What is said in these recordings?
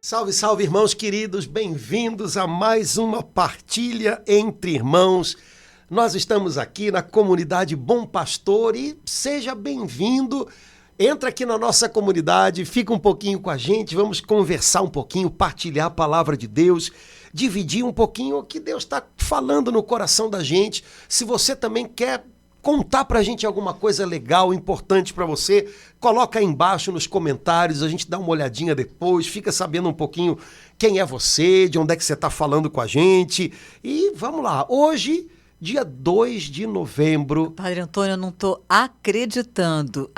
Salve, salve, irmãos queridos, bem-vindos a mais uma partilha entre irmãos. Nós estamos aqui na comunidade Bom Pastor e seja bem-vindo. Entra aqui na nossa comunidade, fica um pouquinho com a gente, vamos conversar um pouquinho, partilhar a palavra de Deus, dividir um pouquinho o que Deus está falando no coração da gente. Se você também quer contar pra gente alguma coisa legal, importante pra você, coloca aí embaixo nos comentários, a gente dá uma olhadinha depois, fica sabendo um pouquinho quem é você, de onde é que você tá falando com a gente. E vamos lá, hoje, dia 2 de novembro... Padre Antônio, eu não tô acreditando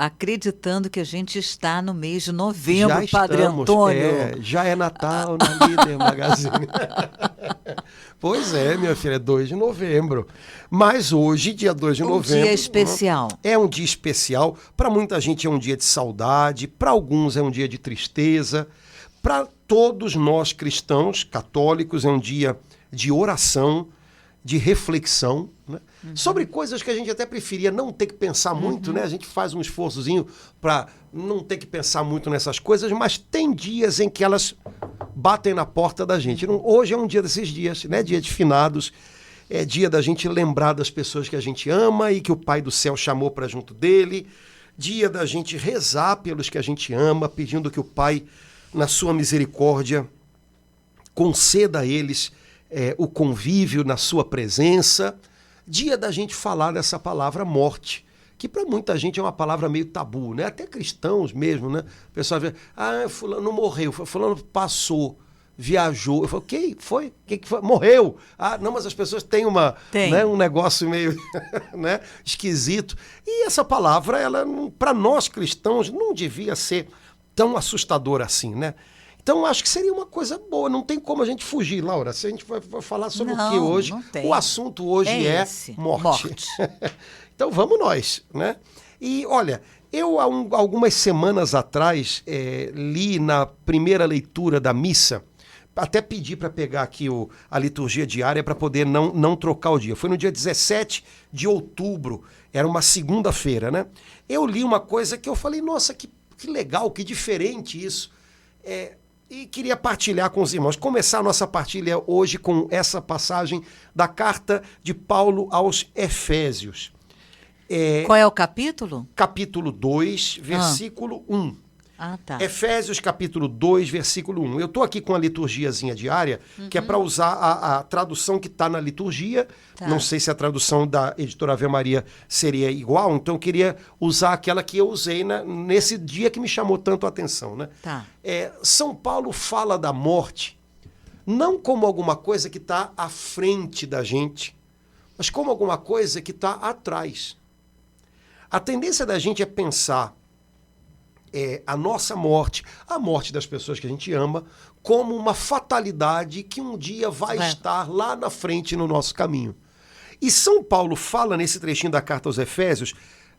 que a gente está no mês de novembro, já Padre estamos, Antônio. Já é Natal na Líder Magazine. Pois é, minha filha, é 2 de novembro. Mas hoje, dia 2 de novembro... dia especial. É um dia especial. Para muita gente é um dia de saudade, para alguns é um dia de tristeza. Para todos nós cristãos, católicos, é um dia de oração, de reflexão, né? Sobre coisas que a gente até preferia não ter que pensar muito, né? A gente faz um esforçozinho para não ter que pensar muito nessas coisas, mas tem dias em que elas batem na porta da gente. Hoje é um dia desses dias, né? Dia de finados, é dia da gente lembrar das pessoas que a gente ama e que o Pai do Céu chamou para junto dele, dia da gente rezar pelos que a gente ama, pedindo que o Pai, na sua misericórdia, conceda a eles o convívio na sua presença, dia da gente falar dessa palavra morte, que para muita gente é uma palavra meio tabu, né? Até cristãos mesmo, né? O pessoal vê, fulano morreu, fulano passou, viajou. Eu falo, quem foi? O que foi? Morreu. Não, mas as pessoas têm né, um negócio meio né, esquisito. E essa palavra, ela para nós cristãos, não devia ser tão assustadora assim, né? Então, acho que seria uma coisa boa. Não tem como a gente fugir, Laura. Se a gente vai falar sobre o que hoje, o assunto hoje é morte. Então, vamos nós, né? E, olha, eu, algumas semanas atrás, li na primeira leitura da missa, até pedi para pegar aqui a liturgia diária para poder não trocar o dia. Foi no dia 17 de outubro, era uma segunda-feira, né? Eu li uma coisa que eu falei, nossa, que legal, que diferente isso. E queria partilhar com os irmãos. Começar a nossa partilha hoje com essa passagem da carta de Paulo aos Efésios. Qual é o capítulo? Capítulo 2, versículo 1. Tá. Efésios, capítulo 2, versículo 1. Eu estou aqui com a liturgiazinha diária, que é para usar a tradução que está na liturgia. Tá. Não sei se a tradução da editora Ave Maria seria igual, então eu queria usar aquela que eu usei nesse dia que me chamou tanto a atenção, né? Tá. São Paulo fala da morte não como alguma coisa que está à frente da gente, mas como alguma coisa que está atrás. A tendência da gente é pensar a nossa morte, a morte das pessoas que a gente ama, como uma fatalidade que um dia vai estar lá na frente no nosso caminho. E São Paulo fala nesse trechinho da carta aos Efésios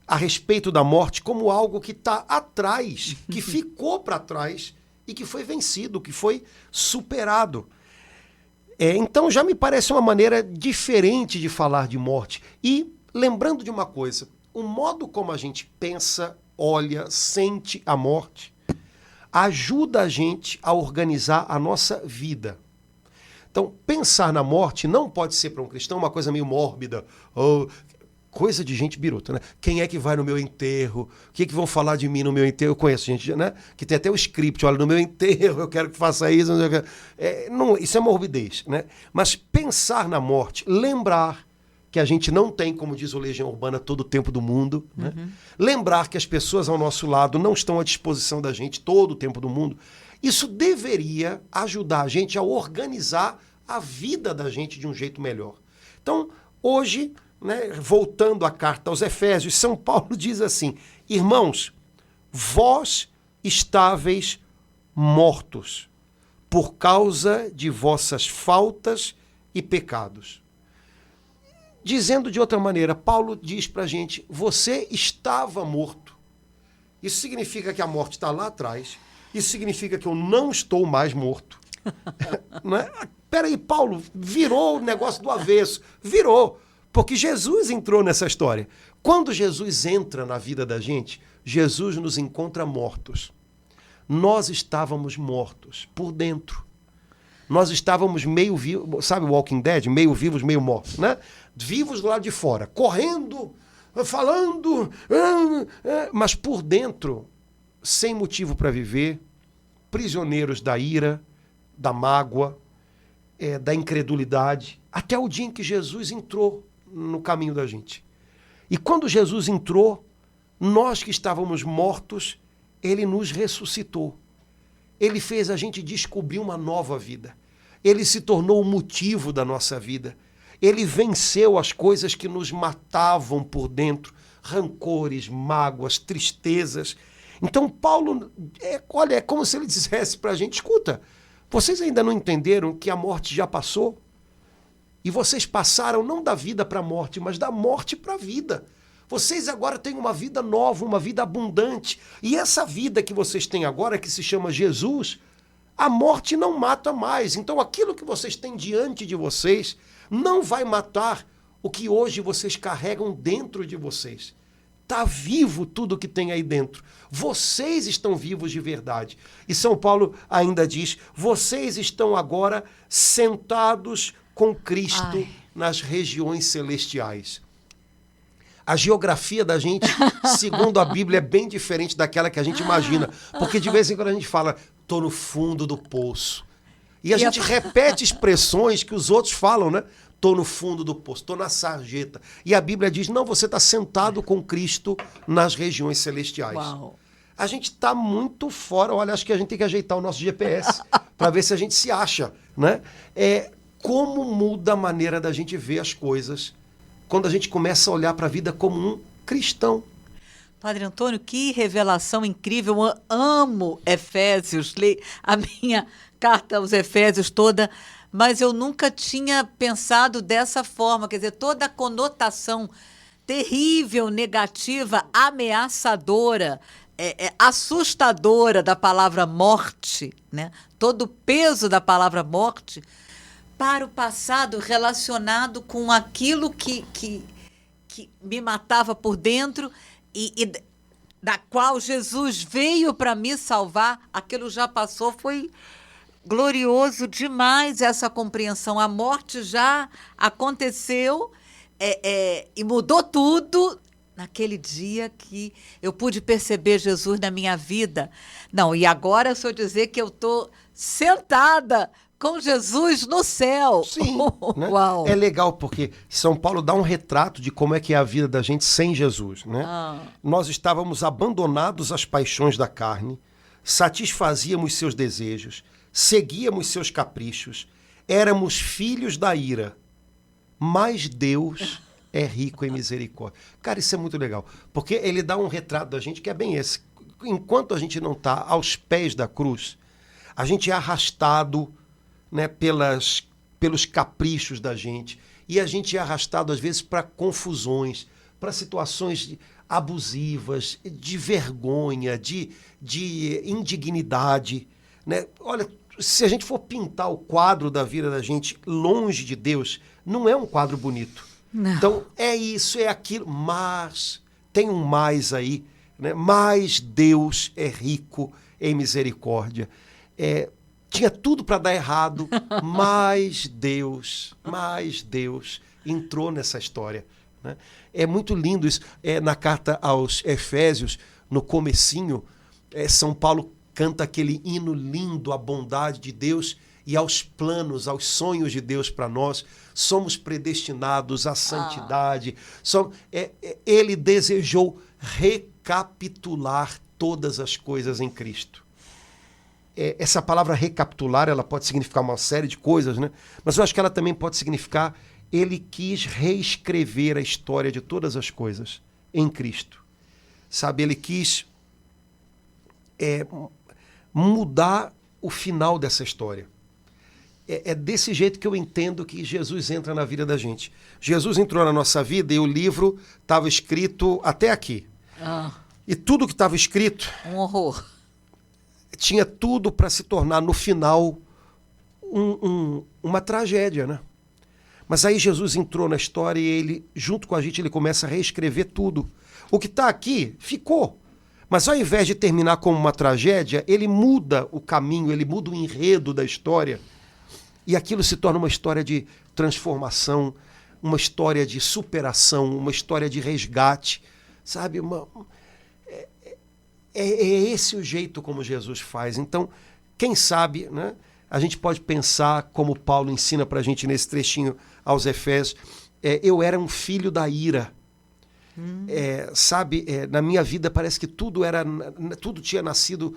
a respeito da morte como algo que está atrás, que ficou para trás e que foi vencido, que foi superado. Então já me parece uma maneira diferente de falar de morte. E lembrando de uma coisa, o modo como a gente pensa, olha, sente a morte, ajuda a gente a organizar a nossa vida. Então, pensar na morte não pode ser para um cristão uma coisa meio mórbida, coisa de gente biruta, né? Quem é que vai no meu enterro? O que vão falar de mim no meu enterro? Eu conheço gente, né? Que tem até o script, olha, no meu enterro eu quero que faça isso. Não, isso é morbidez, né? Mas pensar na morte, lembrar que a gente não tem, como diz o Legião Urbana, todo o tempo do mundo. Né? Lembrar que as pessoas ao nosso lado não estão à disposição da gente todo o tempo do mundo. Isso deveria ajudar a gente a organizar a vida da gente de um jeito melhor. Então, hoje, né, voltando à carta aos Efésios, São Paulo diz assim, irmãos, vós estáveis mortos por causa de vossas faltas e pecados. Dizendo de outra maneira, Paulo diz pra gente, você estava morto. Isso significa que a morte está lá atrás. Isso significa que eu não estou mais morto. Não é? Peraí, Paulo, virou o negócio do avesso. Virou. Porque Jesus entrou nessa história. Quando Jesus entra na vida da gente, Jesus nos encontra mortos. nós estávamos mortos por dentro. Nós estávamos meio vivos, sabe o Walking Dead? Meio vivos, meio mortos, né? Vivos do lado de fora, correndo, falando, mas por dentro, sem motivo para viver, prisioneiros da ira, da mágoa, da incredulidade, até o dia em que Jesus entrou no caminho da gente. E quando Jesus entrou, nós que estávamos mortos, ele nos ressuscitou. Ele fez a gente descobrir uma nova vida. Ele se tornou o motivo da nossa vida. Ele venceu as coisas que nos matavam por dentro, rancores, mágoas, tristezas. Então Paulo, olha, é como se ele dissesse para a gente, escuta, vocês ainda não entenderam que a morte já passou? E vocês passaram não da vida para a morte, mas da morte para a vida. Vocês agora têm uma vida nova, uma vida abundante. E essa vida que vocês têm agora, que se chama Jesus, a morte não mata mais. Então aquilo que vocês têm diante de vocês não vai matar o que hoje vocês carregam dentro de vocês. Está vivo tudo que tem aí dentro. Vocês estão vivos de verdade. E São Paulo ainda diz, vocês estão agora sentados com Cristo nas regiões celestiais. A geografia da gente, segundo a Bíblia, é bem diferente daquela que a gente imagina. Porque de vez em quando a gente fala, estou no fundo do poço. E a gente repete expressões que os outros falam, né? Estou no fundo do poço, estou na sarjeta. E a Bíblia diz, não, você está sentado com Cristo nas regiões celestiais. Uau. A gente está muito fora. Olha, acho que a gente tem que ajeitar o nosso GPS para ver se a gente se acha, né? Como muda a maneira da gente ver as coisas quando a gente começa a olhar para a vida como um cristão. Padre Antônio, que revelação incrível. Eu amo Efésios, leio a minha carta aos Efésios toda, mas eu nunca tinha pensado dessa forma. Quer dizer, toda a conotação terrível, negativa, ameaçadora, assustadora da palavra morte, né? Todo o peso da palavra morte para o passado relacionado com aquilo que me matava por dentro e da qual Jesus veio para me salvar, aquilo já passou, foi glorioso demais essa compreensão. A morte já aconteceu e mudou tudo naquele dia que eu pude perceber Jesus na minha vida. Não, e agora se eu dizer que eu estou sentada com Jesus no céu. Sim, né? Uau. É legal porque São Paulo dá um retrato de como é que é a vida da gente sem Jesus, né? Nós estávamos abandonados às paixões da carne, satisfazíamos seus desejos, seguíamos seus caprichos, éramos filhos da ira, mas Deus é rico em misericórdia. Cara, isso é muito legal, porque ele dá um retrato da gente que é bem esse. Enquanto a gente não está aos pés da cruz, a gente é arrastado, né, pelos caprichos da gente. E a gente é arrastado, às vezes, para confusões, para situações abusivas, de vergonha, de indignidade. Né? Olha, se a gente for pintar o quadro da vida da gente longe de Deus, não é um quadro bonito. Não. Então, é isso, é aquilo, mas tem um mais aí, né? Mas Deus é rico em misericórdia. Tinha tudo para dar errado, mas Deus entrou nessa história. Né? É muito lindo isso. Na carta aos Efésios, no comecinho, São Paulo canta aquele hino lindo à bondade de Deus e aos planos, aos sonhos de Deus para nós. Somos predestinados à santidade. Ele desejou recapitular todas as coisas em Cristo. Essa palavra recapitular, ela pode significar uma série de coisas, né? Mas eu acho que ela também pode significar ele quis reescrever a história de todas as coisas em Cristo. Sabe, ele quis mudar o final dessa história. É desse jeito que eu entendo que Jesus entra na vida da gente. Jesus entrou na nossa vida e o livro estava escrito até aqui. E tudo que estava escrito... Um horror. Tinha tudo para se tornar, no final, uma tragédia, né? Mas aí Jesus entrou na história e ele, junto com a gente, ele começa a reescrever tudo. O que está aqui, ficou. Mas ao invés de terminar como uma tragédia, ele muda o caminho, ele muda o enredo da história. E aquilo se torna uma história de transformação, uma história de superação, uma história de resgate. Sabe? É esse o jeito como Jesus faz. Então, quem sabe, né, a gente pode pensar, como Paulo ensina para a gente nesse trechinho aos Efésios, eu era um filho da ira. Sabe, na minha vida parece que tudo tinha nascido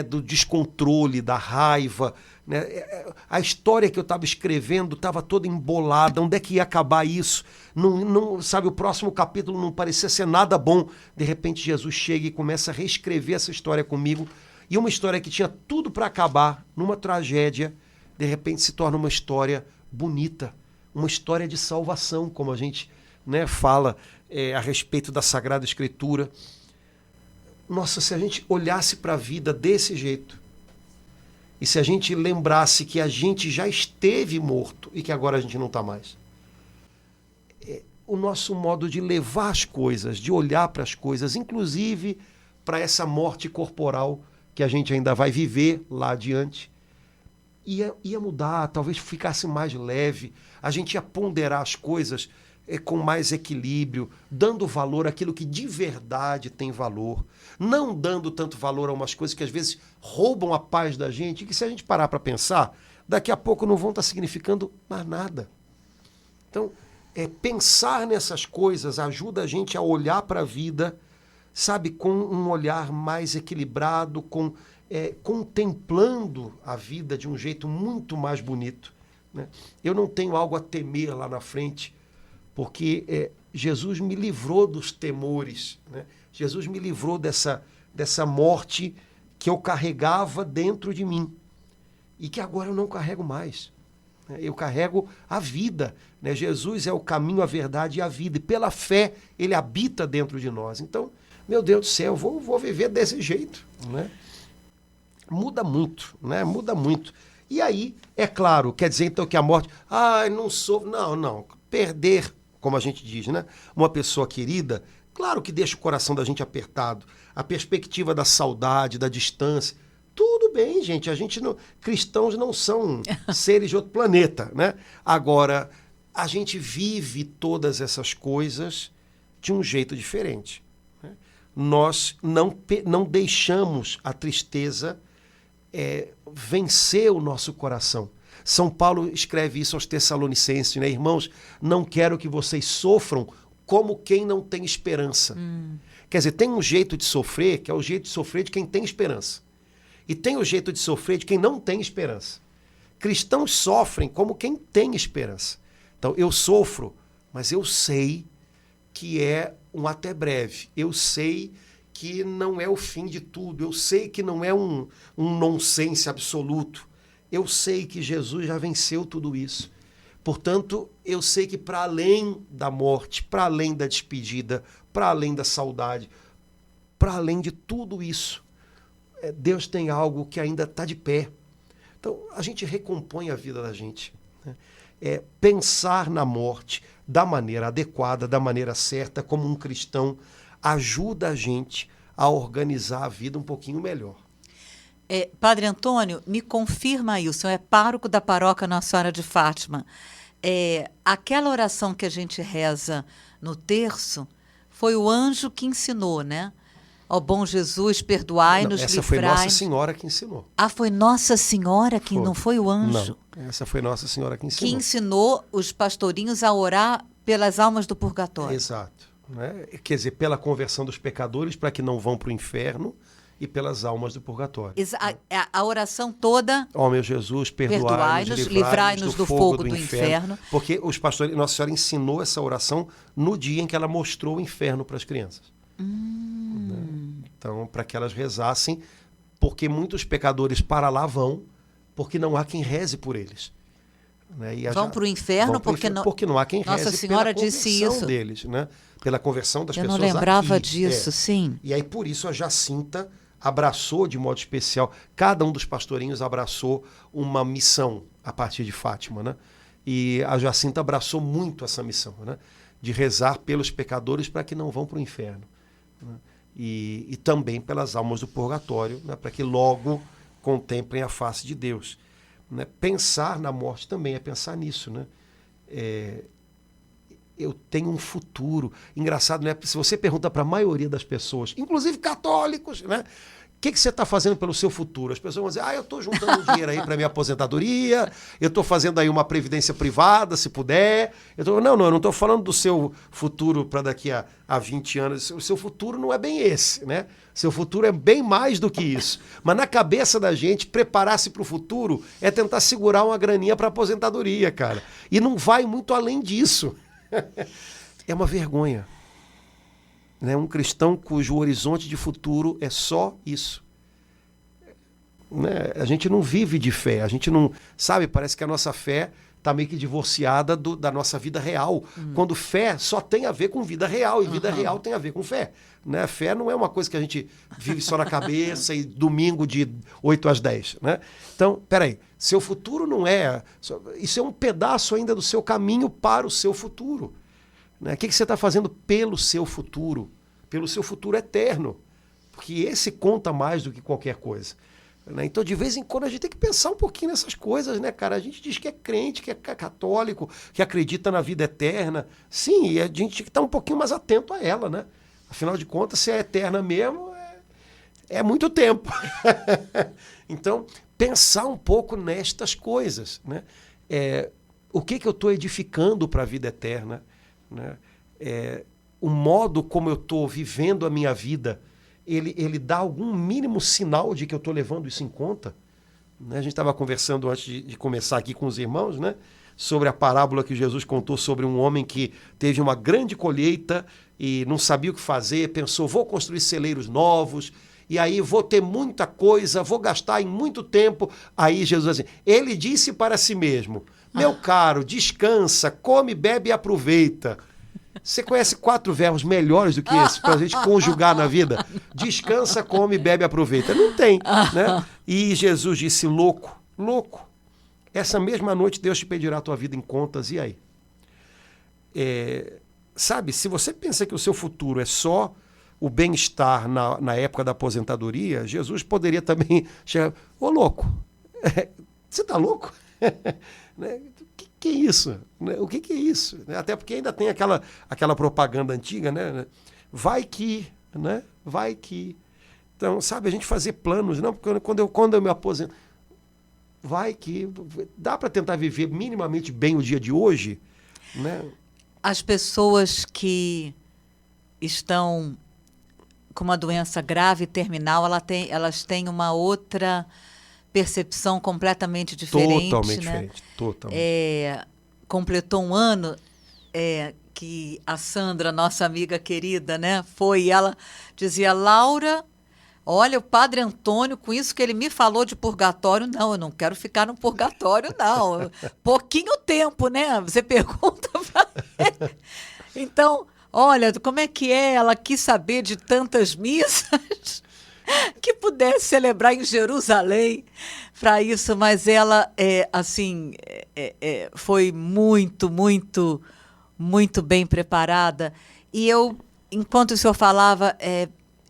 do descontrole, da raiva, né? A história que eu estava escrevendo estava toda embolada. Onde é que ia acabar isso? Não, sabe, o próximo capítulo não parecia ser nada bom. De repente Jesus chega e começa a reescrever essa história comigo, e uma história que tinha tudo para acabar numa tragédia, de repente se torna uma história bonita, uma história de salvação, como a gente, né, fala a respeito da Sagrada Escritura. Nossa, se a gente olhasse para a vida desse jeito, e se a gente lembrasse que a gente já esteve morto e que agora a gente não está mais, o nosso modo de levar as coisas, de olhar para as coisas, inclusive para essa morte corporal que a gente ainda vai viver lá adiante, ia mudar, talvez ficasse mais leve, a gente ia ponderar as coisas com mais equilíbrio, dando valor àquilo que de verdade tem valor, não dando tanto valor a umas coisas que às vezes roubam a paz da gente, que se a gente parar para pensar, daqui a pouco não vão estar significando mais nada. Então, pensar nessas coisas ajuda a gente a olhar para a vida, sabe, com um olhar mais equilibrado, contemplando a vida de um jeito muito mais bonito, né? Eu não tenho algo a temer lá na frente, porque Jesus me livrou dos temores, né? Jesus me livrou dessa morte que eu carregava dentro de mim e que agora eu não carrego mais, né? Eu carrego a vida, né? Jesus é o caminho, a verdade e a vida, e pela fé ele habita dentro de nós. Então, meu Deus do céu, eu vou viver desse jeito, né? Muda muito, né? Muda muito. E aí, é claro, quer dizer então que a morte... não sou... Não. Perder, como a gente diz, né, uma pessoa querida, claro que deixa o coração da gente apertado. A perspectiva da saudade, da distância, tudo bem, gente. A gente não, cristãos não são seres de outro planeta, né? Agora, a gente vive todas essas coisas de um jeito diferente, né? Nós não deixamos a tristeza vencer o nosso coração. São Paulo escreve isso aos Tessalonicenses, né? Irmãos, não quero que vocês sofram como quem não tem esperança. Quer dizer, tem um jeito de sofrer, que é o jeito de sofrer de quem tem esperança. E tem o jeito de sofrer de quem não tem esperança. Cristãos sofrem como quem tem esperança. Então, eu sofro, mas eu sei que é um até breve. Eu sei que não é o fim de tudo. Eu sei que não é um nonsense absoluto. Eu sei que Jesus já venceu tudo isso. Portanto, eu sei que para além da morte, para além da despedida, para além da saudade, para além de tudo isso, Deus tem algo que ainda está de pé. Então, a gente recompõe a vida da gente, né? Pensar na morte da maneira adequada, da maneira certa, como um cristão, ajuda a gente a organizar a vida um pouquinho melhor. Padre Antônio, me confirma aí, o senhor é pároco da paróquia Nossa Senhora de Fátima. Aquela oração que a gente reza no terço foi o anjo que ensinou, né? Ó bom Jesus, perdoai-nos, livrai-nos. Essa foi Nossa Senhora que ensinou. Foi Nossa Senhora que não foi o anjo? Não, essa foi Nossa Senhora que ensinou. Que ensinou os pastorinhos a orar pelas almas do purgatório. Exato, né? Quer dizer, pela conversão dos pecadores para que não vão para o inferno, e pelas almas do purgatório. A oração toda... Ó meu Jesus, perdoai-nos, livrai-nos do fogo do inferno. Porque os pastores, Nossa Senhora ensinou essa oração no dia em que ela mostrou o inferno para as crianças. Né? Então, para que elas rezassem, porque muitos pecadores para lá vão, porque não há quem reze por eles. Né? Vão para o inferno porque não há quem reze. Nossa Senhora pela disse isso deles, né? Pela conversão das pessoas. Eu não lembrava aqui. disso, sim. E aí, por isso, a Jacinta abraçou de modo especial, cada um dos pastorinhos abraçou uma missão a partir de Fátima, né? E a Jacinta abraçou muito essa missão, né? De rezar pelos pecadores para que não vão para o inferno, né? e também pelas almas do purgatório, né, para que logo contemplem a face de Deus. Né? Pensar na morte também é pensar nisso. Né? Eu tenho um futuro. Engraçado, né? Se você pergunta para a maioria das pessoas, inclusive católicos, né? O que você está fazendo pelo seu futuro? As pessoas vão dizer, eu estou juntando dinheiro aí para minha aposentadoria, eu estou fazendo aí uma previdência privada, se puder. Não, eu não estou falando do seu futuro para daqui a 20 anos. O seu futuro não é bem esse, né? Seu futuro é bem mais do que isso. Mas na cabeça da gente, preparar-se para o futuro é tentar segurar uma graninha para aposentadoria, cara. E não vai muito além disso. É uma vergonha. Né? Um cristão cujo horizonte de futuro é só isso. Né? A gente não vive de fé, a gente não... Sabe, parece que a nossa fé está meio que divorciada da nossa vida real. Quando fé só tem a ver com vida real, e vida real tem a ver com fé. Né? Fé não é uma coisa que a gente vive só na cabeça e domingo de 8 às 10. Né? Então, peraí, seu futuro não é... Isso é um pedaço ainda do seu caminho para o seu futuro. Né? O que você está fazendo pelo seu futuro? Pelo seu futuro eterno. Porque esse conta mais do que qualquer coisa. Né? Então, de vez em quando, a gente tem que pensar um pouquinho nessas coisas, né, cara? A gente diz que é crente, que é católico, que acredita na vida eterna. Sim, e a gente tem que estar um pouquinho mais atento a ela, né? Afinal de contas, se é eterna mesmo, é muito tempo. Então, pensar um pouco nestas coisas. Né? O que eu estou edificando para a vida eterna? Né? O modo como eu estou vivendo a minha vida, ele dá algum mínimo sinal de que eu estou levando isso em conta? Né? A gente estava conversando antes de começar aqui com os irmãos, né? Sobre a parábola que Jesus contou sobre um homem que teve uma grande colheita e não sabia o que fazer, pensou, vou construir celeiros novos, e aí vou ter muita coisa, vou gastar em muito tempo. Aí Jesus assim, ele disse para si mesmo, meu caro, descansa, come, bebe e aproveita. Você conhece 4 verbos melhores do que esse para a gente conjugar na vida? Descansa, come, bebe e aproveita. Não tem, né? E Jesus disse, louco, essa mesma noite Deus te pedirá a tua vida em contas, e aí? Sabe, se você pensa que o seu futuro é só o bem-estar na época da aposentadoria, Jesus poderia também chegar, ô louco, você está louco? Né? O que é isso? Né? O que é isso? Até porque ainda tem aquela propaganda antiga, né? Vai que, né? Vai que. Então, sabe, a gente fazer planos, não, porque quando eu me aposento, vai que dá para tentar viver minimamente bem o dia de hoje, né? As pessoas que estão com uma doença grave e terminal, elas têm uma outra percepção completamente diferente. Totalmente né? diferente. Totalmente. Completou um ano que a Sandra, nossa amiga querida, né, foi e ela dizia, Laura, olha, o Padre Antônio, com isso que ele me falou de purgatório, não, eu não quero ficar no purgatório, não. Pouquinho tempo, né? Você pergunta para ele. Então, olha, como é que é? Ela quis saber de tantas missas que pudesse celebrar em Jerusalém para isso, mas ela, foi muito, muito, muito bem preparada. E eu, enquanto o senhor falava,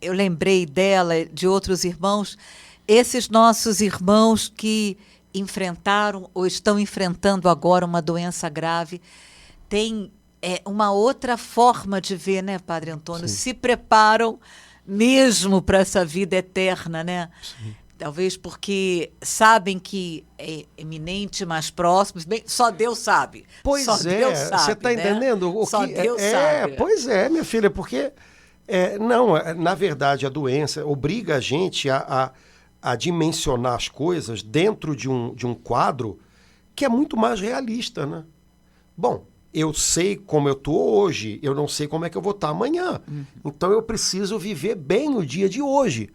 eu lembrei dela, de outros irmãos, esses nossos irmãos que enfrentaram ou estão enfrentando agora uma doença grave, têm uma outra forma de ver, né, Padre Antônio? Sim. Se preparam mesmo para essa vida eterna, né? Sim. Talvez porque sabem que é eminente, mais próximo, bem, só Deus sabe. Pois só Deus sabe, você está entendendo? Só Deus sabe. Pois é, minha filha, porque, na verdade, a doença obriga a gente a dimensionar as coisas dentro de um quadro que é muito mais realista, né? Bom, eu sei como eu estou hoje, eu não sei como é que eu vou estar amanhã. Então eu preciso viver bem o dia de hoje.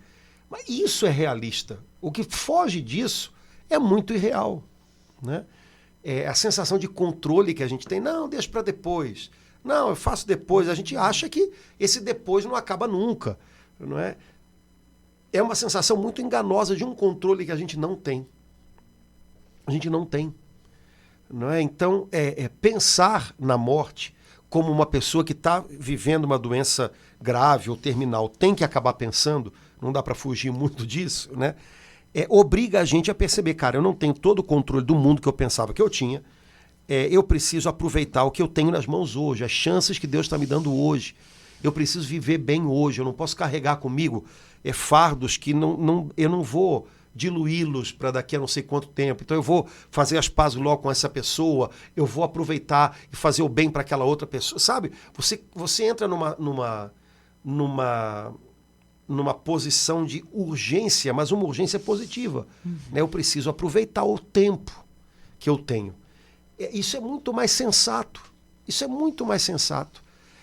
Mas isso é realista. O que foge disso é muito irreal. Né? A sensação de controle que a gente tem, não, deixa para depois. Não, eu faço depois. A gente acha que esse depois não acaba nunca. Não é? É uma sensação muito enganosa de um controle que a gente não tem. A gente não tem. Não é? Então, pensar na morte como uma pessoa que está vivendo uma doença grave ou terminal tem que acabar pensando, não dá para fugir muito disso, né? Obriga a gente a perceber, cara, eu não tenho todo o controle do mundo que eu pensava que eu tinha, eu preciso aproveitar o que eu tenho nas mãos hoje, as chances que Deus está me dando hoje. Eu preciso viver bem hoje, eu não posso carregar comigo fardos que eu não vou diluí-los para daqui a não sei quanto tempo. Então eu vou fazer as pazes logo com essa pessoa, eu vou aproveitar e fazer o bem para aquela outra pessoa. Sabe, você entra numa posição de urgência, mas uma urgência positiva. Né? Eu preciso aproveitar o tempo que eu tenho. Isso é muito mais sensato. Isso é muito mais sensato.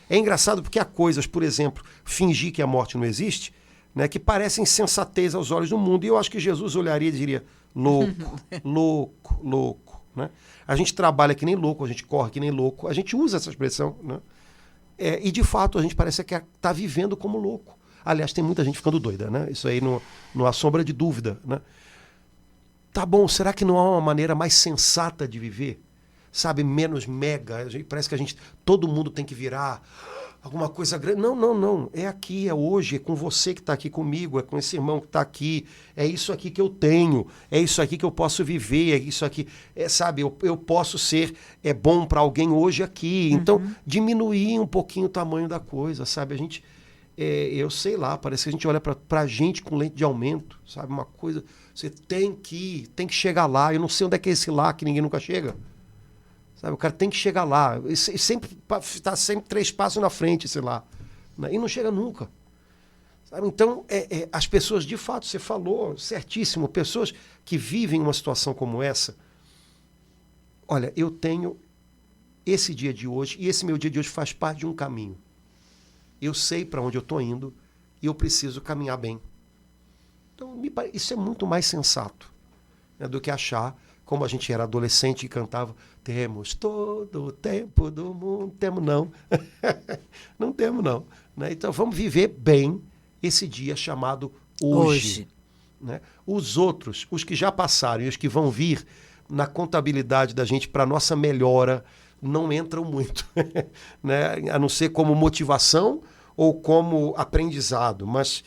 É engraçado porque há coisas, por exemplo, fingir que a morte não existe, né, que parecem sensatez aos olhos do mundo. E eu acho que Jesus olharia e diria, louco, louco, louco. Né? A gente trabalha que nem louco, a gente corre que nem louco, a gente usa essa expressão. Né? E, de fato, a gente parece que está vivendo como louco. Aliás, tem muita gente ficando doida, né? Isso aí não há sombra de dúvida. Né? Tá bom, será que não há uma maneira mais sensata de viver? Sabe, menos mega, parece que todo mundo tem que virar alguma coisa grande. Não. É aqui, é hoje, é com você que está aqui comigo, é com esse irmão que está aqui, é isso aqui que eu tenho, é isso aqui que eu posso viver, é isso aqui, sabe, eu posso ser bom para alguém hoje aqui. Então, diminuir um pouquinho o tamanho da coisa, sabe? A gente, eu sei lá, parece que a gente olha para a gente com lente de aumento, sabe? Uma coisa, você tem que chegar lá, eu não sei onde é que é esse lá que ninguém nunca chega. Sabe, o cara tem que chegar lá, e sempre está sempre 3 passos na frente, sei lá, né? E não chega nunca. Sabe? Então, as pessoas, de fato, você falou certíssimo, pessoas que vivem uma situação como essa, olha, eu tenho esse dia de hoje, e esse meu dia de hoje faz parte de um caminho. Eu sei para onde eu estou indo e eu preciso caminhar bem. Então, isso é muito mais sensato, né, do que achar, como a gente era adolescente e cantava, temos todo o tempo do mundo. Temos não. Não temos não. Né? Então vamos viver bem esse dia chamado hoje. Né? Os outros, os que já passaram e os que vão vir na contabilidade da gente para nossa melhora, não entram muito. Né? A não ser como motivação ou como aprendizado. Mas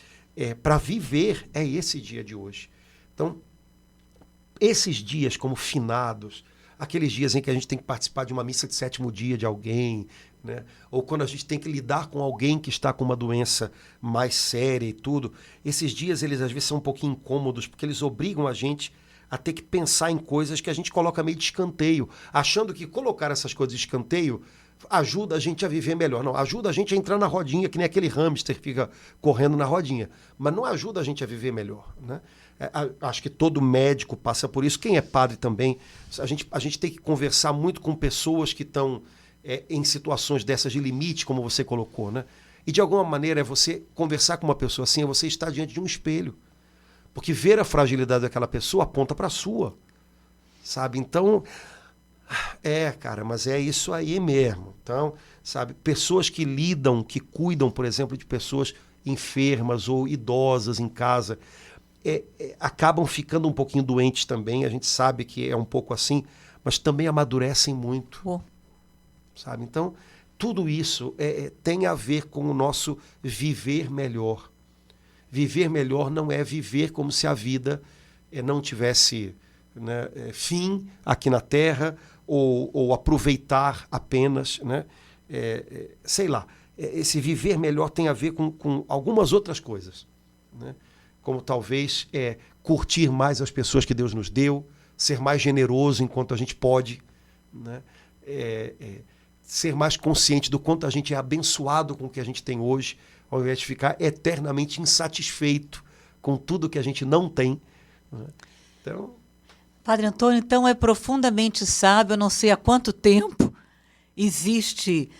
para viver é esse dia de hoje. Então, esses dias como finados, aqueles dias em que a gente tem que participar de uma missa de 7º dia de alguém, né? Ou quando a gente tem que lidar com alguém que está com uma doença mais séria e tudo, esses dias eles às vezes são um pouquinho incômodos, porque eles obrigam a gente a ter que pensar em coisas que a gente coloca meio de escanteio, achando que colocar essas coisas de escanteio ajuda a gente a viver melhor. Não, ajuda a gente a entrar na rodinha, que nem aquele hamster que fica correndo na rodinha, mas não ajuda a gente a viver melhor, né? Acho que todo médico passa por isso, quem é padre também. A gente tem que conversar muito com pessoas que estão em situações dessas de limite, como você colocou, né? E de alguma maneira você conversar com uma pessoa assim, você estar diante de um espelho, porque ver a fragilidade daquela pessoa aponta para a sua, sabe? Então, cara, mas é isso aí mesmo. Então, sabe, pessoas que lidam, que cuidam, por exemplo, de pessoas enfermas ou idosas em casa, acabam ficando um pouquinho doentes também, a gente sabe que é um pouco assim, mas também amadurecem muito. Sabe? Então, tudo isso tem a ver com o nosso viver melhor. Viver melhor não é viver como se a vida não tivesse, né, fim aqui na Terra, ou aproveitar apenas, né? Sei lá, esse viver melhor tem a ver com algumas outras coisas, né? Como talvez curtir mais as pessoas que Deus nos deu, ser mais generoso enquanto a gente pode, né? Ser mais consciente do quanto a gente é abençoado com o que a gente tem hoje, ao invés de ficar eternamente insatisfeito com tudo que a gente não tem, né? Então, Padre Antônio, então é profundamente sábio, eu não sei há quanto tempo existe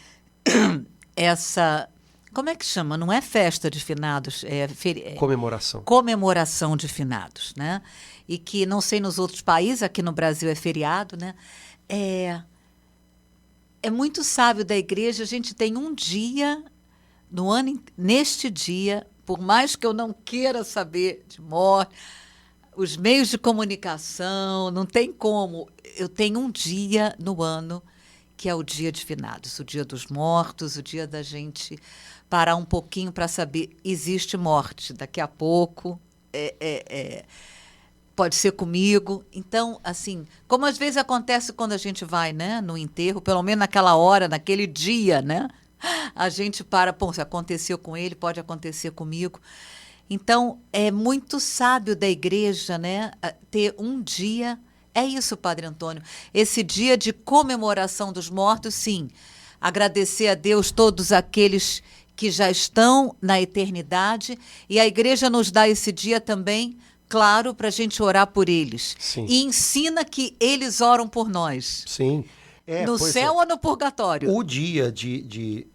essa... Como é que chama? Não é festa de finados, comemoração. Comemoração de finados, né? E que, não sei nos outros países, aqui no Brasil é feriado, né? É muito sábio da igreja, a gente tem um dia no ano, neste dia, por mais que eu não queira saber de morte, os meios de comunicação, não tem como, eu tenho um dia no ano que é o dia de finados, o dia dos mortos, o dia da gente parar um pouquinho para saber, existe morte daqui a pouco, pode ser comigo. Então, assim, como às vezes acontece quando a gente vai, né, no enterro, pelo menos naquela hora, naquele dia, né, a gente para, pô, se aconteceu com ele, pode acontecer comigo. Então, é muito sábio da igreja, né, ter um dia. É isso, Padre Antônio. Esse dia de comemoração dos mortos, sim. Agradecer a Deus todos aqueles que já estão na eternidade. E a igreja nos dá esse dia também, claro, para a gente orar por eles. Sim. E ensina que eles oram por nós. Sim. No céu ou no purgatório? O dia de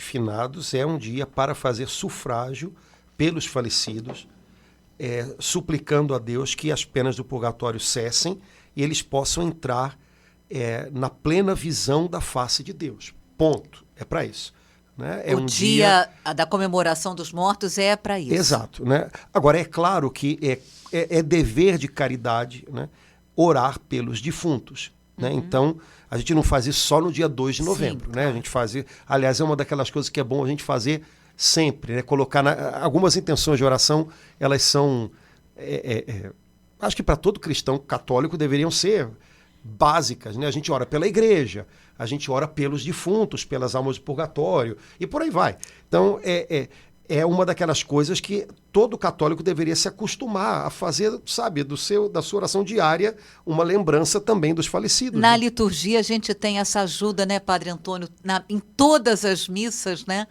finados é um dia para fazer sufrágio pelos falecidos, suplicando a Deus que as penas do purgatório cessem e eles possam entrar na plena visão da face de Deus. Ponto. É para isso. Né? O dia da comemoração dos mortos é para isso. Exato. Né? Agora, é claro que é dever de caridade, né, orar pelos defuntos. Né? Então, a gente não faz isso só no dia 2 de novembro. Sim, né? A gente faz, aliás, é uma daquelas coisas que é bom a gente fazer sempre. Né? Colocar algumas intenções de oração, elas são... acho que para todo cristão católico deveriam ser básicas. Né? A gente ora pela igreja, a gente ora pelos defuntos, pelas almas do purgatório, e por aí vai. Então, é uma daquelas coisas que todo católico deveria se acostumar a fazer, sabe, da sua oração diária, uma lembrança também dos falecidos. Na né? liturgia a gente tem essa ajuda, né, Padre Antônio, em todas as missas, né?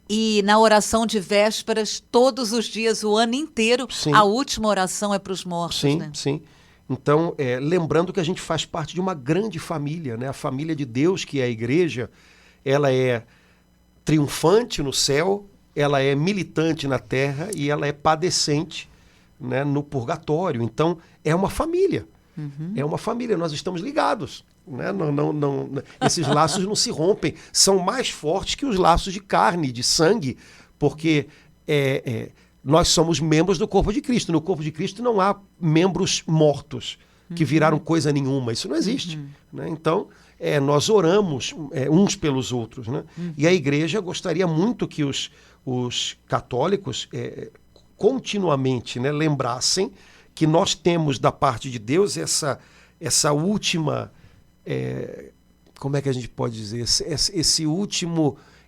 E na oração de vésperas, todos os dias, o ano inteiro, Sim. A última oração é para os mortos, sim, né? Sim. Então, lembrando que a gente faz parte de uma grande família, né? A família de Deus, que é a igreja, ela é triunfante no céu, ela é militante na terra e ela é padecente, né, no purgatório. Então, é uma família. É uma família, nós estamos ligados. Né? Esses laços não se rompem. São mais fortes que os laços de carne, de sangue, porque nós somos membros do corpo de Cristo. No corpo de Cristo não há membros mortos que viraram coisa nenhuma. Isso não existe. Né? Então, nós oramos uns pelos outros. Né? E a igreja gostaria muito que os católicos continuamente, né, lembrassem que nós temos da parte de Deus essa última... como é que a gente pode dizer?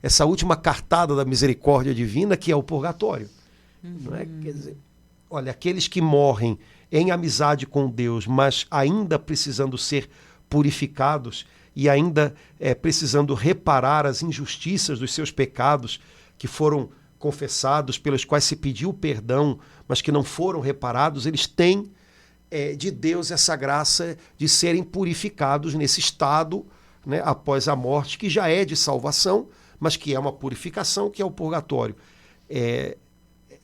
Essa última cartada da misericórdia divina, que é o purgatório. Não é? Quer dizer, olha, aqueles que morrem em amizade com Deus, mas ainda precisando ser purificados e ainda precisando reparar as injustiças dos seus pecados que foram confessados, pelos quais se pediu perdão, mas que não foram reparados, eles têm de Deus essa graça de serem purificados nesse estado, né, após a morte, que já é de salvação, mas que é uma purificação, que é o purgatório.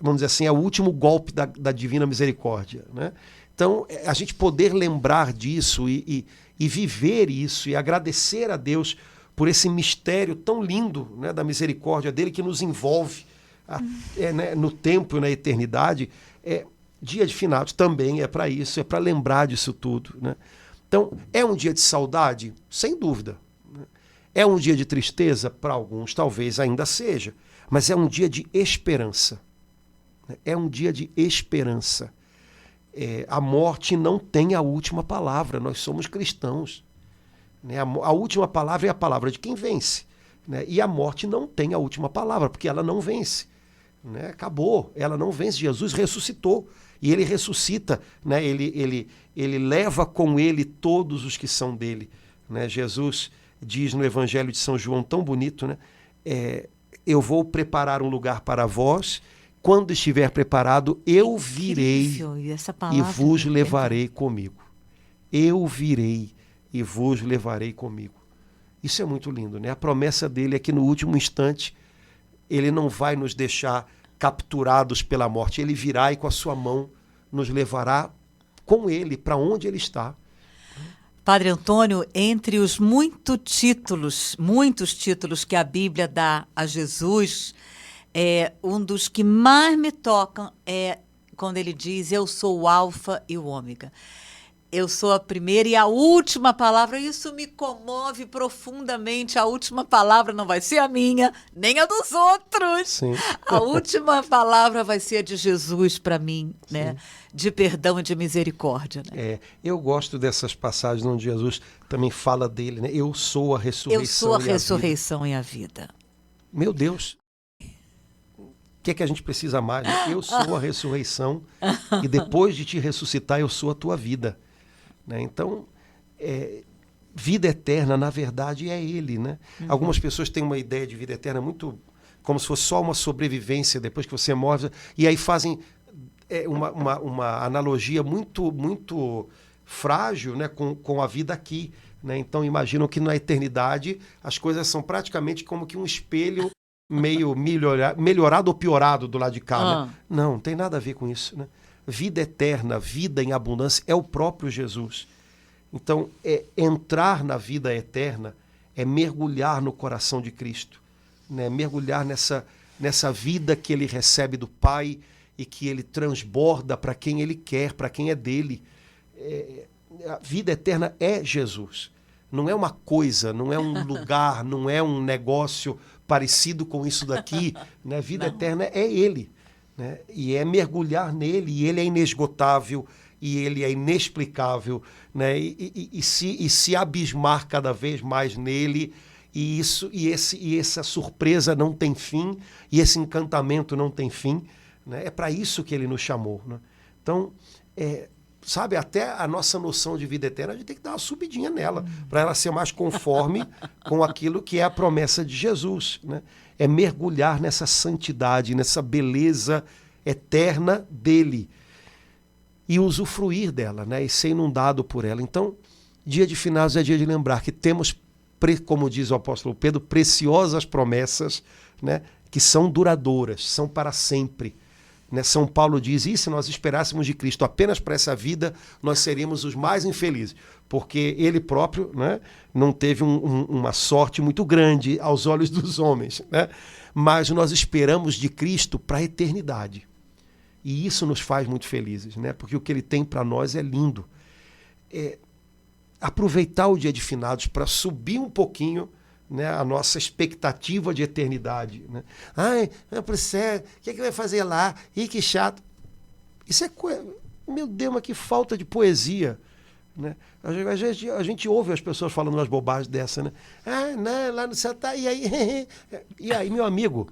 Vamos dizer assim, é o último golpe da divina misericórdia. Né? Então, a gente poder lembrar disso e viver isso e agradecer a Deus por esse mistério tão lindo, né, da misericórdia dele, que nos envolve né, no tempo e na eternidade. Dia de finados também é para isso, é para lembrar disso tudo. Né? Então, é um dia de saudade? Sem dúvida. Né? É um dia de tristeza? Para alguns, talvez ainda seja. Mas é um dia de esperança. É um dia de esperança. A morte não tem a última palavra. Nós somos cristãos. Né? A última palavra é a palavra de quem vence. Né? E a morte não tem a última palavra, porque ela não vence. Né? Acabou, ela não vence. Jesus ressuscitou. E ele ressuscita, né? Ele leva com ele todos os que são dele. Né? Jesus diz no Evangelho de São João, tão bonito, né? Eu vou preparar um lugar para vós, quando estiver preparado, eu virei e vos levarei comigo. Eu virei e vos levarei comigo. Isso é muito lindo, né? A promessa dele é que no último instante ele não vai nos deixar capturados pela morte. Ele virá e com a sua mão nos levará com ele para onde ele está. Padre Antônio, entre os muitos títulos que a Bíblia dá a Jesus, um dos que mais me tocam é quando ele diz: eu sou o alfa e o ômega. Eu sou a primeira e a última palavra. Isso me comove profundamente. A última palavra não vai ser a minha, nem a dos outros. Sim. A última palavra vai ser a de Jesus para mim, né? Sim. De perdão e de misericórdia. Né? Eu gosto dessas passagens onde Jesus também fala dele, né? Eu sou a ressurreição. Eu sou a e ressurreição e a vida. Meu Deus. O que é que a gente precisa mais? Né? Eu sou a ressurreição e depois de te ressuscitar, eu sou a tua vida. Né? Então, vida eterna, na verdade, é Ele. Né? Algumas pessoas têm uma ideia de vida eterna muito como se fosse só uma sobrevivência depois que você morre, e aí fazem uma analogia muito frágil, né, com a vida aqui. Né? Então, imaginam que na eternidade as coisas são praticamente como que um espelho meio melhorado ou piorado do lado de cá. Né? Não tem nada a ver com isso. Né? Vida eterna, vida em abundância, é o próprio Jesus. Então, entrar na vida eterna é mergulhar no coração de Cristo, né? Mergulhar nessa vida que ele recebe do Pai e que ele transborda para quem ele quer, para quem é dele. A vida eterna é Jesus. Não é uma coisa, não é um lugar, não é um negócio parecido com isso daqui. Né? Vida eterna é Ele. Né? E é mergulhar nele, e ele é inesgotável, e ele é inexplicável, né? E se abismar cada vez mais nele, e essa surpresa não tem fim, e esse encantamento não tem fim. Né? É para isso que ele nos chamou. Né? Então, sabe, até a nossa noção de vida eterna, a gente tem que dar uma subidinha nela, para ela ser mais conforme com aquilo que é a promessa de Jesus. Né? É mergulhar nessa santidade, nessa beleza eterna dele e usufruir dela, né? E ser inundado por ela. Então, dia de finados é dia de lembrar que temos, como diz o apóstolo Pedro, preciosas promessas, né? Que são duradouras, são para sempre. Né? São Paulo diz, e se nós esperássemos de Cristo apenas para essa vida, nós seríamos os mais infelizes, porque ele próprio, né, não teve uma sorte muito grande aos olhos dos homens. Né? Mas nós esperamos de Cristo para a eternidade. E isso nos faz muito felizes, né? Porque o que ele tem para nós é lindo. Aproveitar o dia de finados para subir um pouquinho, né, a nossa expectativa de eternidade. Né? Ai, para o céu, o que vai fazer lá? Ih, que chato. Isso meu Deus, mas que falta de poesia. Né? A gente ouve as pessoas falando umas bobagens dessa. Né? Ah, não, lá no céu tá. E aí, meu amigo?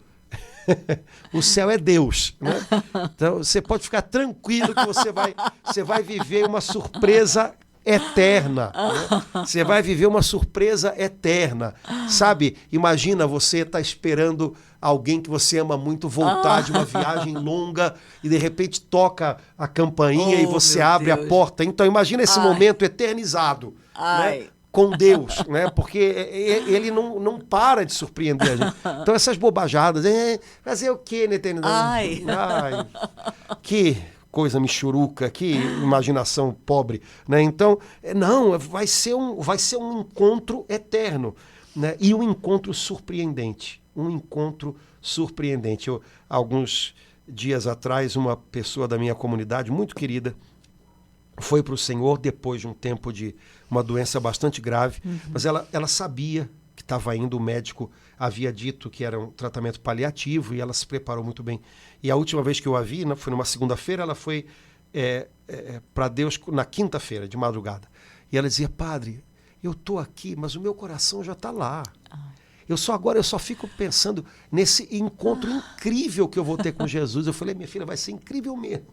O céu é Deus. Né? Então, você pode ficar tranquilo que você vai viver uma surpresa eterna. Né? Você vai viver uma surpresa eterna. Sabe? Imagina você estar esperando alguém que você ama muito voltar de uma viagem longa e de repente toca a campainha e você abre a porta. Então imagina esse momento eternizado. Né? Com Deus, né? Porque ele não para de surpreender a gente. Então essas bobajadas, fazer o quê na eternidade? Ai, que coisa michuruca, que imaginação pobre, né? Então, não, vai ser um encontro eterno, né? E um encontro surpreendente, Alguns dias atrás, uma pessoa da minha comunidade, muito querida, foi para o Senhor depois de um tempo de uma doença bastante grave, mas ela sabia que estava indo, o médico havia dito que era um tratamento paliativo e ela se preparou muito bem. E a última vez que eu a vi, foi numa segunda-feira, ela foi para Deus na quinta-feira, de madrugada. E ela dizia, padre, eu estou aqui, mas o meu coração já está lá. Eu só fico pensando nesse encontro incrível que eu vou ter com Jesus. Eu falei, minha filha, vai ser incrível mesmo.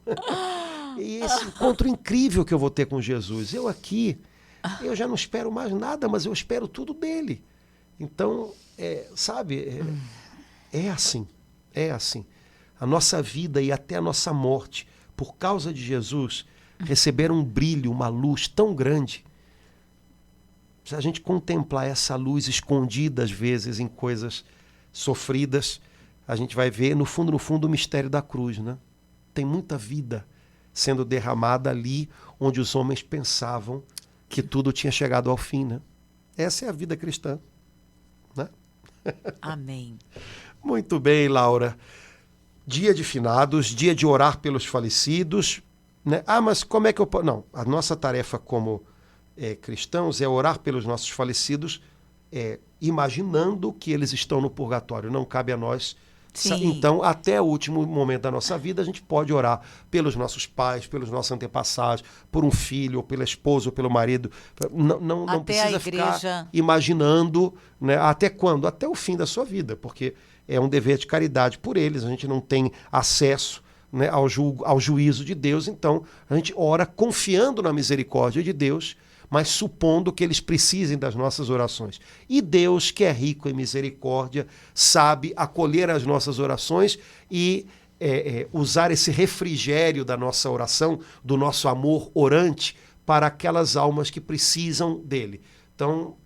E esse encontro incrível que eu vou ter com Jesus. Eu aqui, eu já não espero mais nada, mas eu espero tudo dele. Então, sabe, é assim. A nossa vida e até a nossa morte, por causa de Jesus, receberam um brilho, uma luz tão grande. Se a gente contemplar essa luz escondida, às vezes, em coisas sofridas, a gente vai ver, no fundo, o mistério da cruz. Né? Tem muita vida sendo derramada ali onde os homens pensavam que tudo tinha chegado ao fim. Né? Essa é a vida cristã. Né? Amém. Muito bem, Laura. Dia de finados, dia de orar pelos falecidos. né? Ah, mas como é que eu posso... Não, a nossa tarefa como cristãos é orar pelos nossos falecidos, imaginando que eles estão no purgatório. Não cabe a nós. Sim. Então, até o último momento da nossa vida, a gente pode orar pelos nossos pais, pelos nossos antepassados, por um filho, ou pela esposa, ou pelo marido. Não precisa ficar imaginando, né? Até quando? Até o fim da sua vida, porque é um dever de caridade por eles. A gente não tem acesso, né, ao juízo de Deus, então a gente ora confiando na misericórdia de Deus, mas supondo que eles precisem das nossas orações. E Deus, que é rico em misericórdia, sabe acolher as nossas orações e usar esse refrigério da nossa oração, do nosso amor orante, para aquelas almas que precisam dele. Então,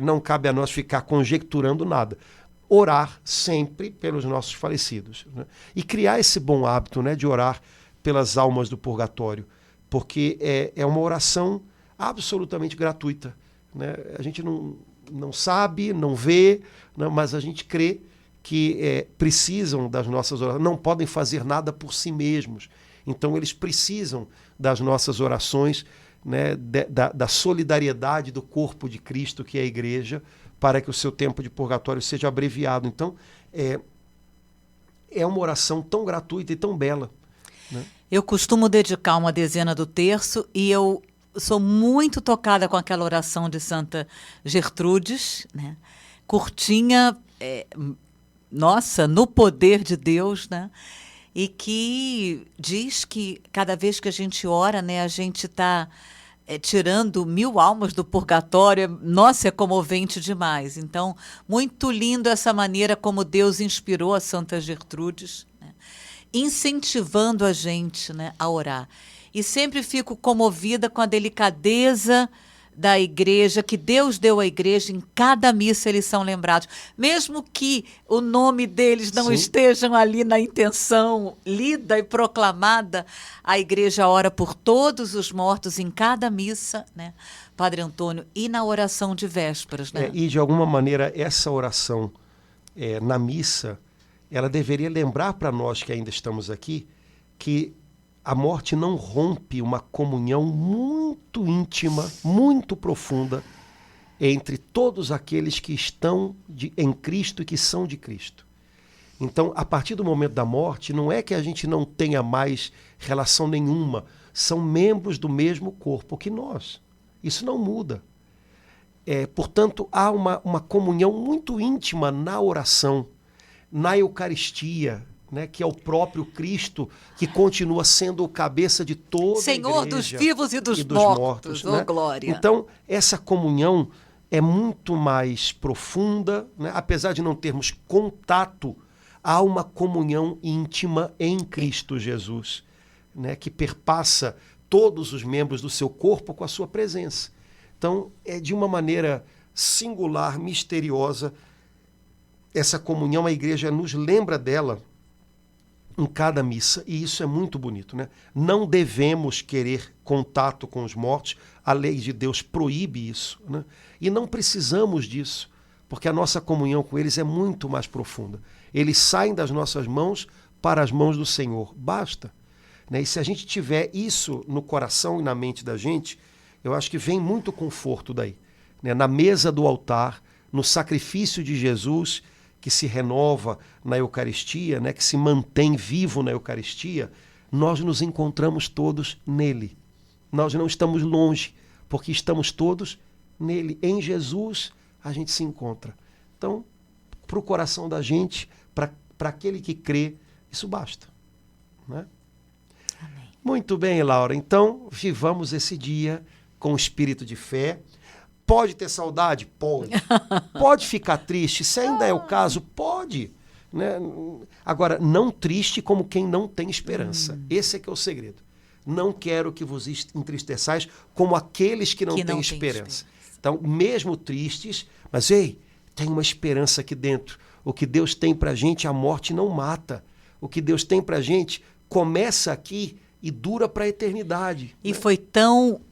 não cabe a nós ficar conjecturando nada. Orar sempre pelos nossos falecidos, né? E criar esse bom hábito, né, de orar pelas almas do purgatório, porque é uma oração absolutamente gratuita, né? A gente não sabe, não vê, né, mas a gente crê que precisam das nossas orações, não podem fazer nada por si mesmos. Então eles precisam das nossas orações, né, da solidariedade do corpo de Cristo, que é a igreja, para que o seu tempo de purgatório seja abreviado. Então, é uma oração tão gratuita e tão bela, né? Eu costumo dedicar uma dezena do terço e eu sou muito tocada com aquela oração de Santa Gertrudes, né? Curtinha, nossa, no poder de Deus, né? E que diz que cada vez que a gente ora, né, a gente está tirando 1000 almas do purgatório. Nossa, é comovente demais. Então, muito lindo essa maneira como Deus inspirou a Santa Gertrudes, né, incentivando a gente, né, a orar. E sempre fico comovida com a delicadeza da igreja, que Deus deu à igreja. Em cada missa eles são lembrados. Mesmo que o nome deles não estejam ali na intenção lida e proclamada, a igreja ora por todos os mortos em cada missa, né, Padre Antônio, e na oração de vésperas, né? E de alguma maneira essa oração na missa, ela deveria lembrar para nós que ainda estamos aqui que a morte não rompe uma comunhão muito íntima, muito profunda entre todos aqueles que estão em Cristo e que são de Cristo. Então, a partir do momento da morte, não é que a gente não tenha mais relação nenhuma, são membros do mesmo corpo que nós. Isso não muda. Portanto, há uma comunhão muito íntima na oração, na Eucaristia, né, que é o próprio Cristo, que continua sendo o cabeça de toda Senhor a igreja, dos vivos e dos mortos, né? Glória. Então, essa comunhão é muito mais profunda, né? Apesar de não termos contato, há uma comunhão íntima em Cristo Jesus, né, que perpassa todos os membros do seu corpo com a sua presença. Então, de uma maneira singular, misteriosa, essa comunhão, a igreja nos lembra dela em cada missa, e isso é muito bonito, né? Não devemos querer contato com os mortos, a lei de Deus proíbe isso, né? E não precisamos disso, porque a nossa comunhão com eles é muito mais profunda. Eles saem das nossas mãos para as mãos do Senhor, basta, né? E se a gente tiver isso no coração e na mente da gente, eu acho que vem muito conforto daí, né? Na mesa do altar, no sacrifício de Jesus, que se renova na Eucaristia, né, que se mantém vivo na Eucaristia, nós nos encontramos todos nele. Nós não estamos longe, porque estamos todos nele. Em Jesus a gente se encontra. Então, para o coração da gente, para aquele que crê, isso basta, né? Amém. Muito bem, Laura. Então, vivamos esse dia com espírito de fé. Pode ter saudade? Pode. Pode ficar triste? Se ainda é o caso, pode, né? Agora, não triste como quem não tem esperança. Esse é que é o segredo. Não quero que vos entristeçais como aqueles que não têm esperança. Então, mesmo tristes, mas ei, tem uma esperança aqui dentro. O que Deus tem pra gente, a morte não mata. O que Deus tem pra gente começa aqui e dura para a eternidade. E foi tão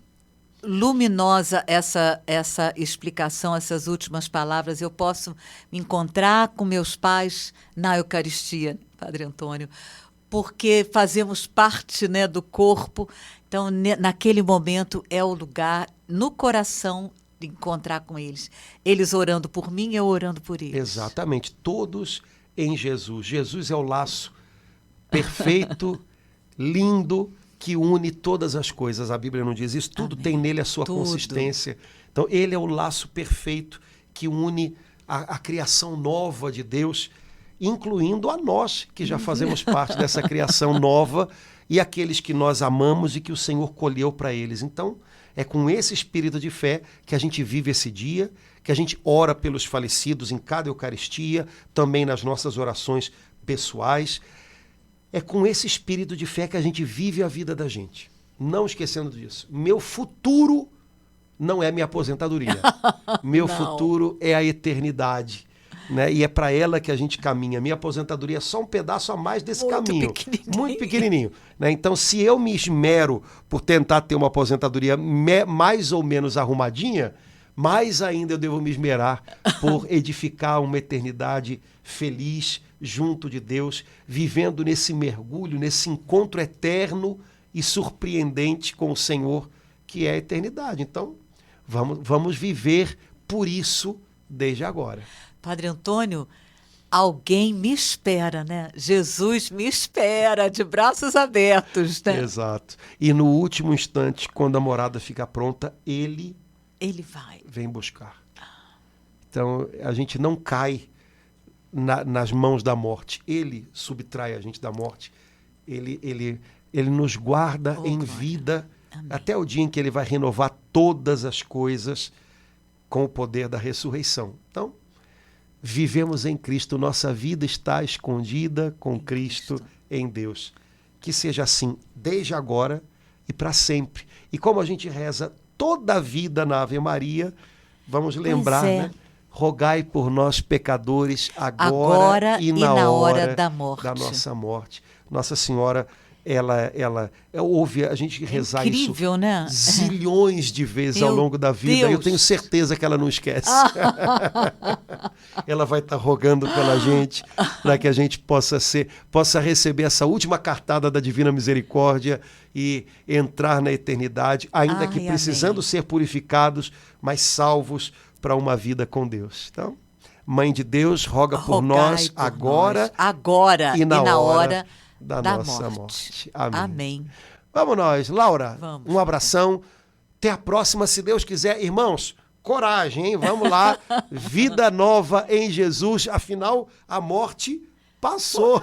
luminosa essa explicação, essas últimas palavras. Eu posso me encontrar com meus pais na Eucaristia, Padre Antônio, porque fazemos parte, né, do corpo. Então, naquele momento é o lugar, no coração, de encontrar com eles. Eles orando por mim, eu orando por eles. Exatamente. Todos em Jesus. Jesus é o laço perfeito, lindo, que une todas as coisas. A Bíblia não diz isso. Tudo Amém. tem nele a sua Tudo. consistência. Então, ele é o laço perfeito que une a criação nova de Deus, incluindo a nós, que já fazemos parte dessa criação nova, e aqueles que nós amamos e que o Senhor colheu para eles. Então, é com esse espírito de fé que a gente vive esse dia, que a gente ora pelos falecidos em cada Eucaristia, também nas nossas orações pessoais. É com esse espírito de fé que a gente vive a vida da gente. Não esquecendo disso. Meu futuro não é minha aposentadoria. Meu futuro é a eternidade. Né? E é para ela que a gente caminha. Minha aposentadoria é só um pedaço a mais desse caminho. Muito pequenininho. Né? Então, se eu me esmero por tentar ter uma aposentadoria mais ou menos arrumadinha, mais ainda eu devo me esmerar por edificar uma eternidade feliz junto de Deus, vivendo nesse mergulho, nesse encontro eterno e surpreendente com o Senhor, que é a eternidade. Então, vamos viver por isso desde agora. Padre Antônio, alguém me espera, né? Jesus me espera, de braços abertos, né? Exato. E no último instante, quando a morada fica pronta, ele vai. Vem buscar. Então, a gente não cai nas mãos da morte. Ele subtrai a gente da morte. Ele nos guarda em vida. Amém. Até o dia em que ele vai renovar todas as coisas com o poder da ressurreição. Então, vivemos em Cristo, nossa vida está escondida com Cristo em Deus. Que seja assim desde agora e para sempre. E como a gente reza toda a vida na Ave Maria, vamos lembrar, né? Rogai por nós pecadores agora e na hora da nossa morte. Nossa Senhora, ela ouve a gente rezar incrível, isso, né? Zilhões de vezes ao longo da vida. Deus. Eu tenho certeza que ela não esquece. Ela vai estar rogando pela gente para que a gente possa receber essa última cartada da Divina Misericórdia e entrar na eternidade, ainda que precisando ser purificados, mas salvos para uma vida com Deus. Então, Mãe de Deus, rogai por nós agora e na hora da nossa morte. Amém. Amém. Vamos nós. Laura, vamos. Um abração. Até a próxima, se Deus quiser. Irmãos, coragem, hein? Vamos lá. Vida nova em Jesus. Afinal, a morte passou.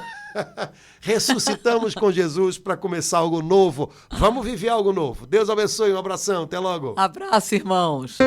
Ressuscitamos com Jesus para começar algo novo. Vamos viver algo novo. Deus abençoe. Um abração. Até logo. Abraço, irmãos.